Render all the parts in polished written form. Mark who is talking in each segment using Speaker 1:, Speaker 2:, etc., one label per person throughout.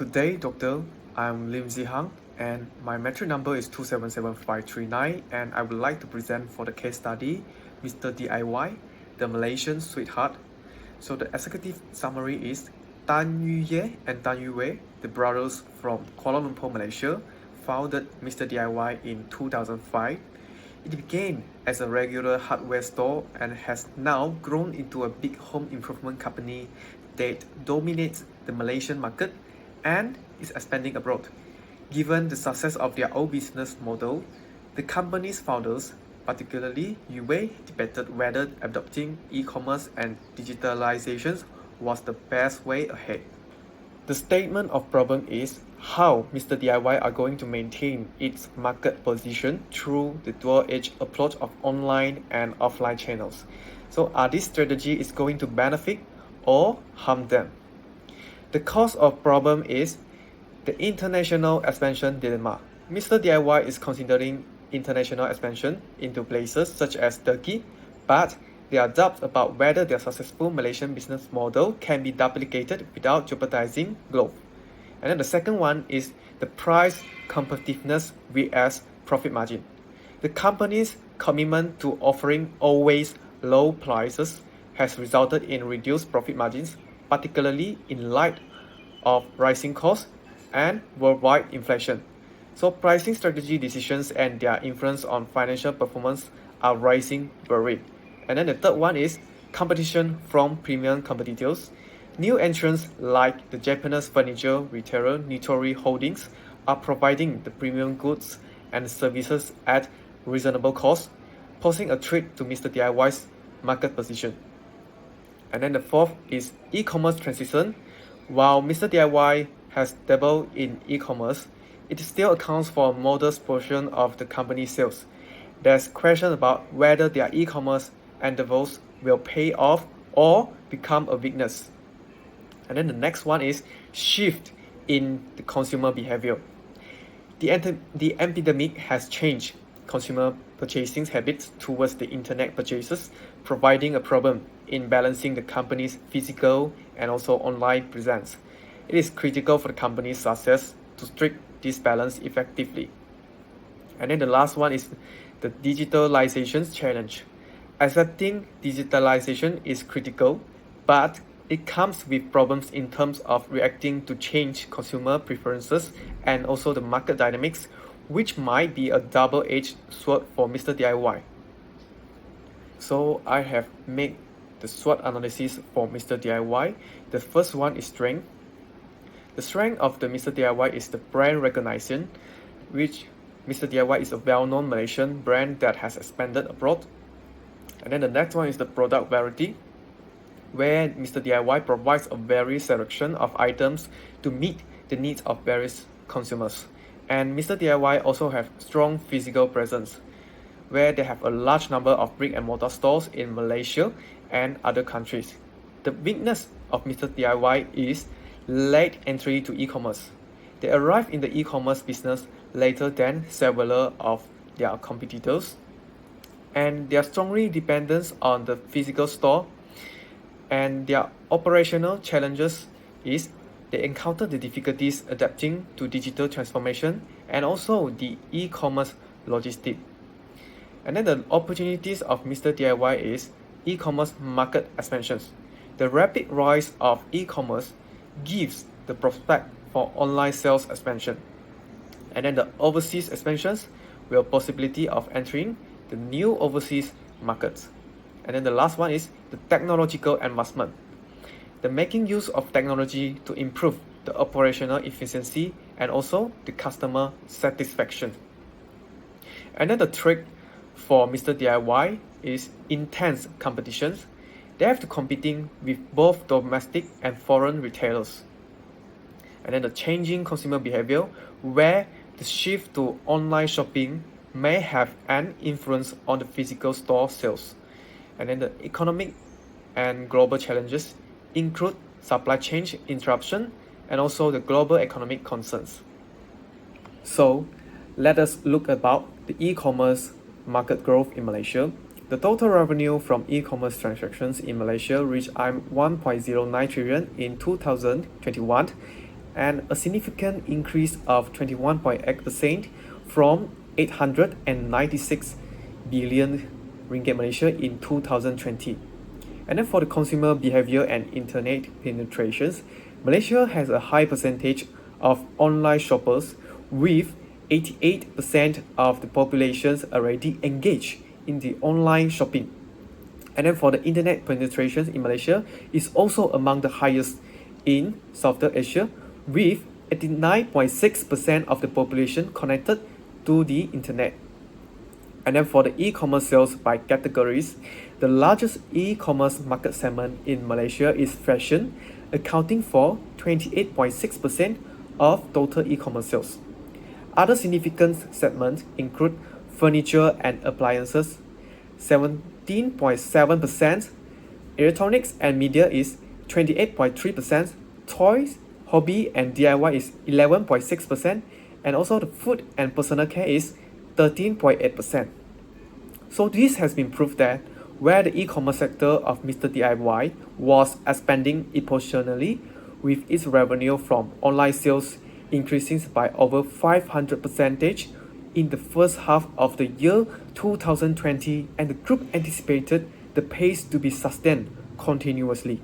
Speaker 1: Good day, Doctor. I'm Lim Zihang, and my metric number is 2777539, and I would like to present for the case study Mr.D.I.Y, the Malaysian sweetheart. So the executive summary is Tan Yu-Ye and Tan Yu-Wei, the brothers from Kuala Lumpur, Malaysia, founded Mr.D.I.Y in 2005. It began as a regular hardware store and has now grown into a big home improvement company that dominates the Malaysian market and is expanding abroad. Given the success of their old business model, the company's founders, particularly Yu Wei, debated whether adopting e-commerce and digitalization was the best way ahead. The statement of problem is how Mr.D.I.Y are going to maintain its market position through the dual-edged approach of online and offline channels. So this strategy is going to benefit or harm them? The cause of problem is the international expansion dilemma. Mr.D.I.Y is considering international expansion into places such as Turkey, but there are doubts about whether their successful Malaysian business model can be duplicated without jeopardizing growth. And then the second one is the price competitiveness vs profit margin. The company's commitment to offering always low prices has resulted in reduced profit margins, particularly in light of rising costs and worldwide inflation. So pricing strategy decisions and their influence on financial performance are raising worry. And then the third one is competition from premium competitors. New entrants like the Japanese furniture retailer Nitori Holdings are providing the premium goods and services at reasonable cost, posing a threat to Mr.D.I.Y's market position. And then the fourth is e-commerce transition. While Mr.D.I.Y has dabbled in e-commerce, it still accounts for a modest portion of the company's sales. There's question about whether their e-commerce endeavors will pay off or become a weakness. And then the next one is shift in the consumer behavior. The epidemic has changed consumer purchasing habits towards the internet purchases, providing a problem in balancing the company's physical and also online presence. It is critical for the company's success to strike this balance effectively. And then the last one is the digitalization challenge. Accepting digitalization is critical, but it comes with problems in terms of reacting to change consumer preferences and also the market dynamics, which might be a double-edged sword for Mr.D.I.Y. So I have made the SWOT analysis for Mr.D.I.Y. The first one is strength. The strength of the Mr.D.I.Y is the brand recognition, which Mr.D.I.Y is a well-known Malaysian brand that has expanded abroad. And then the next one is the product variety, where Mr.D.I.Y provides a varied selection of items to meet the needs of various consumers. And Mr.D.I.Y also have strong physical presence, where they have a large number of brick and mortar stores in Malaysia and other countries. The weakness of Mr.D.I.Y is late entry to e-commerce. They arrive in the e-commerce business later than several of their competitors, and they are strongly dependent on the physical store, and their operational challenges is they encounter the difficulties adapting to digital transformation and also the e-commerce logistics. And then the opportunities of Mr.D.I.Y is e-commerce market expansions. The rapid rise of e-commerce gives the prospect for online sales expansion. And then the overseas expansions with possibility of entering the new overseas markets. And then the last one is the technological advancement. The making use of technology to improve the operational efficiency and also the customer satisfaction. And then the trick for Mr.D.I.Y is intense competitions. They have to competing with both domestic and foreign retailers. And then the changing consumer behavior, where the shift to online shopping may have an influence on the physical store sales. And then the economic and global challenges include supply chain interruption and also the global economic concerns. So let us look about the e-commerce market growth in Malaysia. The total revenue from e-commerce transactions in Malaysia reached 1.09 trillion in 2021, and a significant increase of 21.8% from 896 billion ringgit Malaysia in 2020. And then for the consumer behavior and internet penetrations, Malaysia has a high percentage of online shoppers with 88% of the populations already engaged in the online shopping. And then for the internet penetrations in Malaysia is also among the highest in Southeast Asia with 89.6% of the population connected to the internet. And then for the e-commerce sales by categories, the largest e-commerce market segment in Malaysia is fashion, accounting for 28.6% of total e-commerce sales. Other significant segments include furniture and appliances, 17.7%, electronics and media is 28.3%, toys, hobby and DIY is 11.6%, and also the food and personal care is 13.8%. So this has been proved that where the e-commerce sector of Mr.D.I.Y was expanding proportionally with its revenue from online sales increasing by over 500% in the first half of the year 2020, and the group anticipated the pace to be sustained continuously.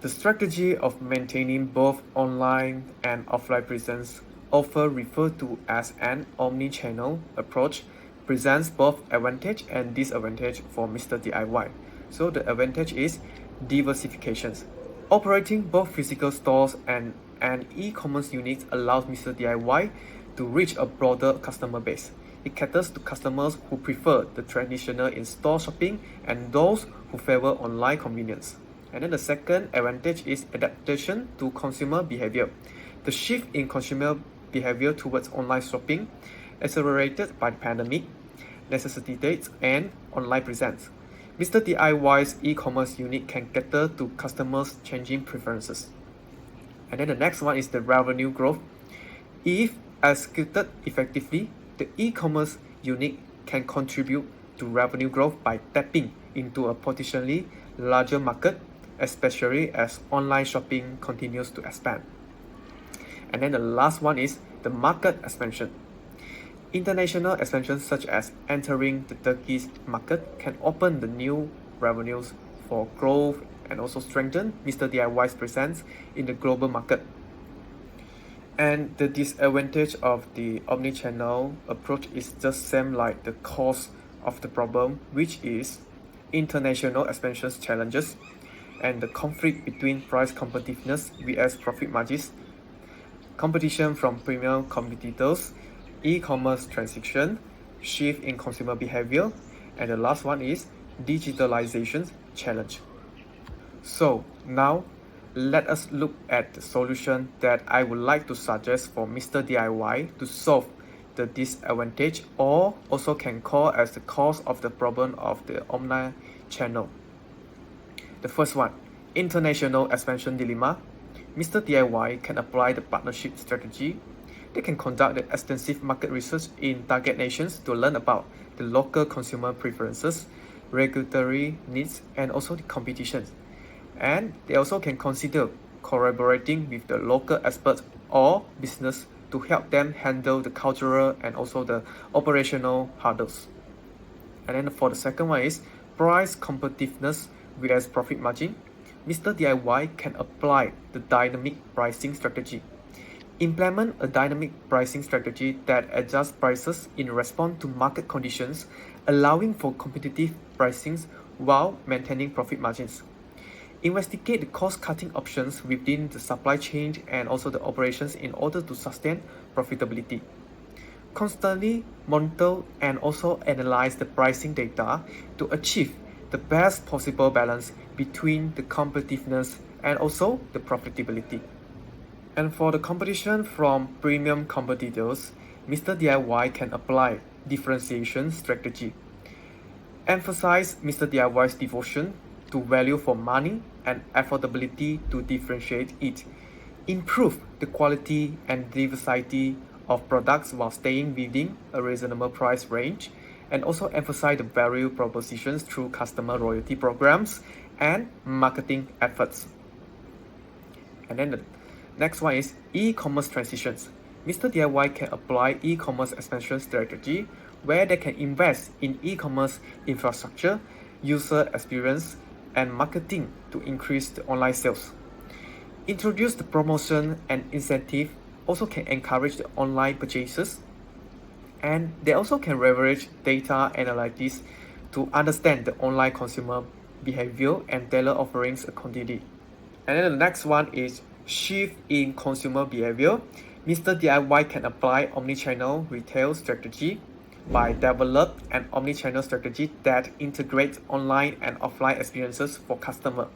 Speaker 1: The strategy of maintaining both online and offline presence, often referred to as an omni-channel approach, presents both advantage and disadvantage for Mr.D.I.Y. So the advantage is diversifications. Operating both physical stores and an e-commerce unit allows Mr.D.I.Y to reach a broader customer base. It caters to customers who prefer the traditional in-store shopping and those who favor online convenience. And then the second advantage is adaptation to consumer behavior. The shift in consumer behavior towards online shopping, accelerated by the pandemic, necessitates an online presence. Mr.D.I.Y's e-commerce unit can cater to customers' changing preferences. And then the next one is the revenue growth. If executed effectively, the e-commerce unit can contribute to revenue growth by tapping into a potentially larger market, especially as online shopping continues to expand. And then the last one is the market expansion. International expansion such as entering the Turkish market can open the new revenues for growth and also strengthen Mr.D.I.Y's presence in the global market. And the disadvantage of the omni-channel approach is just same like the cause of the problem, which is international expansion challenges and the conflict between price competitiveness vs profit margins, competition from premium competitors, e-commerce transition, shift in consumer behavior, and the last one is digitalization challenge. So now let us look at the solution that I would like to suggest for Mr.D.I.Y to solve the disadvantage, or also can call as the cause of the problem of the omni-channel. The first one, international expansion dilemma. Mr.D.I.Y can apply the partnership strategy. They can conduct the extensive market research in target nations to learn about the local consumer preferences, regulatory needs, and also the competition. And they also can consider collaborating with the local experts or business to help them handle the cultural and also the operational hurdles. And then for the second one is price competitiveness vs profit margin. Mr.D.I.Y can apply the dynamic pricing strategy. Implement a dynamic pricing strategy that adjusts prices in response to market conditions, allowing for competitive pricings while maintaining profit margins. Investigate the cost-cutting options within the supply chain and also the operations in order to sustain profitability. Constantly monitor and also analyze the pricing data to achieve the best possible balance between the competitiveness and also the profitability. And for the competition from premium competitors, Mr.D.I.Y can apply differentiation strategy. Emphasize Mr.D.I.Y's devotion to value for money and affordability to differentiate it. Improve the quality and diversity of products while staying within a reasonable price range, and also emphasize the value propositions through customer loyalty programs and marketing efforts. And then the Next one is e-commerce transitions. Mr. D.I.Y can apply e-commerce expansion strategy where they can invest in e-commerce infrastructure, user experience, and marketing to increase the online sales. Introduce the promotion and incentive also can encourage the online purchases, and they also can leverage data analytics to understand the online consumer behavior and tailor offerings accordingly. And then the next one is shift in consumer behavior. Mr. D.I.Y can apply omnichannel retail strategy by develop an omnichannel strategy that integrates online and offline experiences for customer.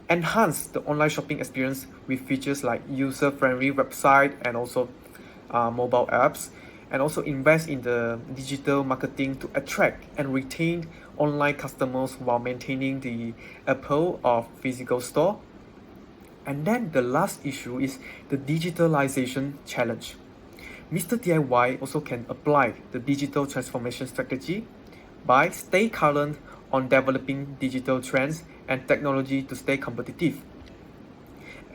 Speaker 1: Enhance the online shopping experience with features like user-friendly website and also mobile apps, and also invest in the digital marketing to attract and retain online customers while maintaining the appeal of physical store. And then the last issue is the digitalization challenge. Mr. D.I.Y also can apply the digital transformation strategy by stay current on developing digital trends and technology to stay competitive,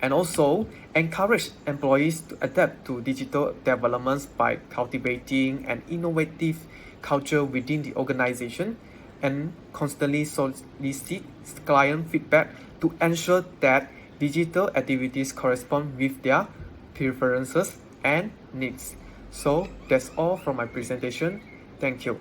Speaker 1: and also encourage employees to adapt to digital developments by cultivating an innovative culture within the organization and constantly solicit client feedback to ensure that digital activities correspond with their preferences and needs. So that's all from my presentation. Thank you.